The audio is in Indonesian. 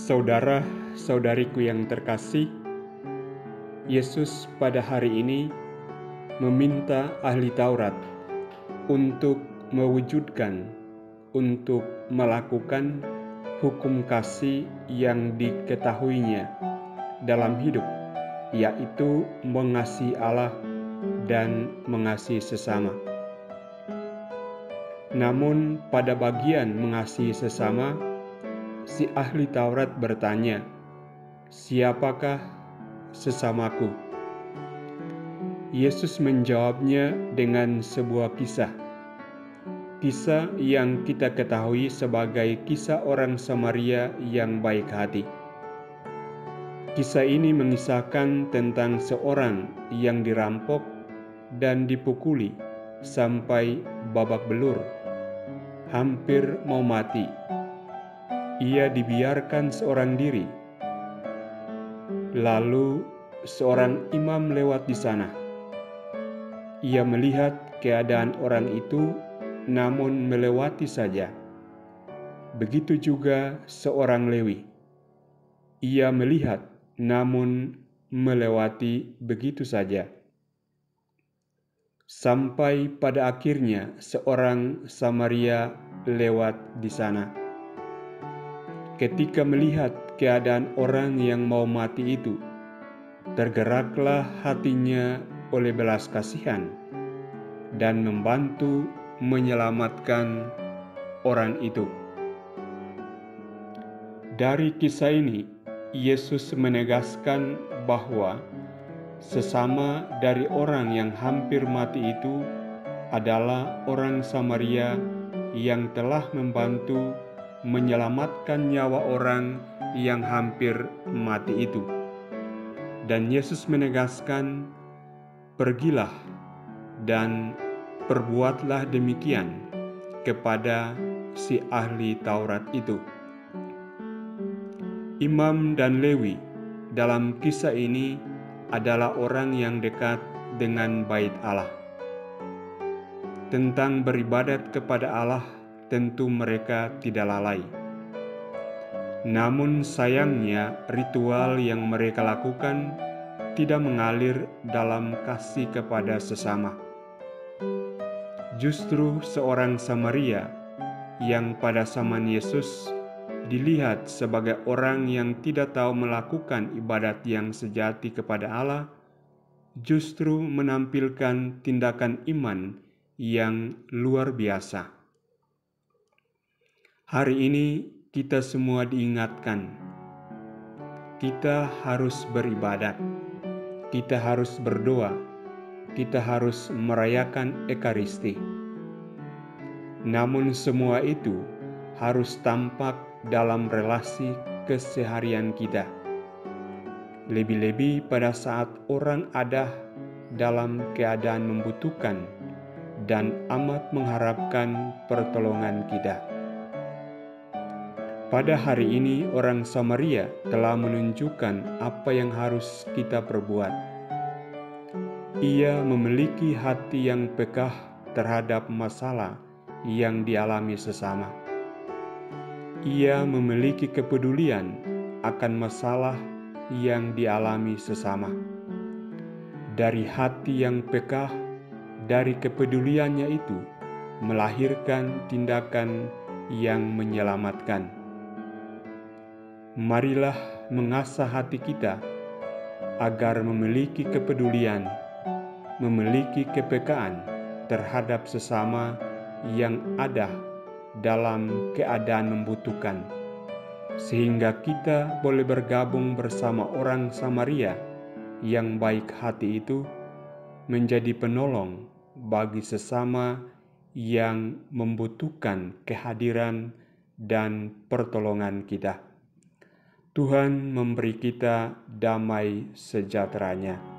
Saudara-saudariku yang terkasih, Yesus pada hari ini meminta ahli Taurat untuk mewujudkan, untuk melakukan hukum kasih yang diketahuinya dalam hidup, yaitu mengasihi Allah dan mengasihi sesama. Namun pada bagian mengasihi sesama, si ahli Taurat bertanya, "Siapakah sesamaku?" Yesus menjawabnya dengan sebuah kisah yang kita ketahui sebagai kisah orang Samaria yang baik hati. Kisah ini mengisahkan tentang seorang yang dirampok dan dipukuli sampai babak belur, hampir mau mati. Ia dibiarkan seorang diri. Lalu seorang imam lewat di sana. Ia melihat keadaan orang itu, namun melewati saja. Begitu juga seorang Lewi. Ia melihat, namun melewati begitu saja. Sampai pada akhirnya seorang Samaria lewat di sana. Ketika melihat keadaan orang yang mau mati itu, tergeraklah hatinya oleh belas kasihan dan membantu menyelamatkan orang itu. Dari kisah ini, Yesus menegaskan bahwa sesama dari orang yang hampir mati itu adalah orang Samaria yang telah membantu menyelamatkan nyawa orang yang hampir mati itu. Dan Yesus menegaskan, "Pergilah dan perbuatlah demikian kepada si ahli Taurat itu." Imam dan Lewi dalam kisah ini adalah orang yang dekat dengan bait Allah. Tentang beribadat kepada Allah, tentu mereka tidak lalai. Namun sayangnya ritual yang mereka lakukan tidak mengalir dalam kasih kepada sesama. Justru seorang Samaria yang pada zaman Yesus dilihat sebagai orang yang tidak tahu melakukan ibadat yang sejati kepada Allah, justru menampilkan tindakan iman yang luar biasa. Hari ini kita semua diingatkan, kita harus beribadat, kita harus berdoa, kita harus merayakan Ekaristi. Namun semua itu harus tampak dalam relasi keseharian kita. Lebih-lebih pada saat orang ada dalam keadaan membutuhkan dan amat mengharapkan pertolongan kita. Pada hari ini orang Samaria telah menunjukkan apa yang harus kita perbuat. Ia memiliki hati yang pekah terhadap masalah yang dialami sesama. Ia memiliki kepedulian akan masalah yang dialami sesama. Dari hati yang pekah, dari kepeduliannya itu, melahirkan tindakan yang menyelamatkan. Marilah mengasah hati kita agar memiliki kepedulian, memiliki kepekaan terhadap sesama yang ada dalam keadaan membutuhkan, sehingga kita boleh bergabung bersama orang Samaria yang baik hati itu, menjadi penolong bagi sesama yang membutuhkan kehadiran dan pertolongan kita. Tuhan memberi kita damai sejahteranya.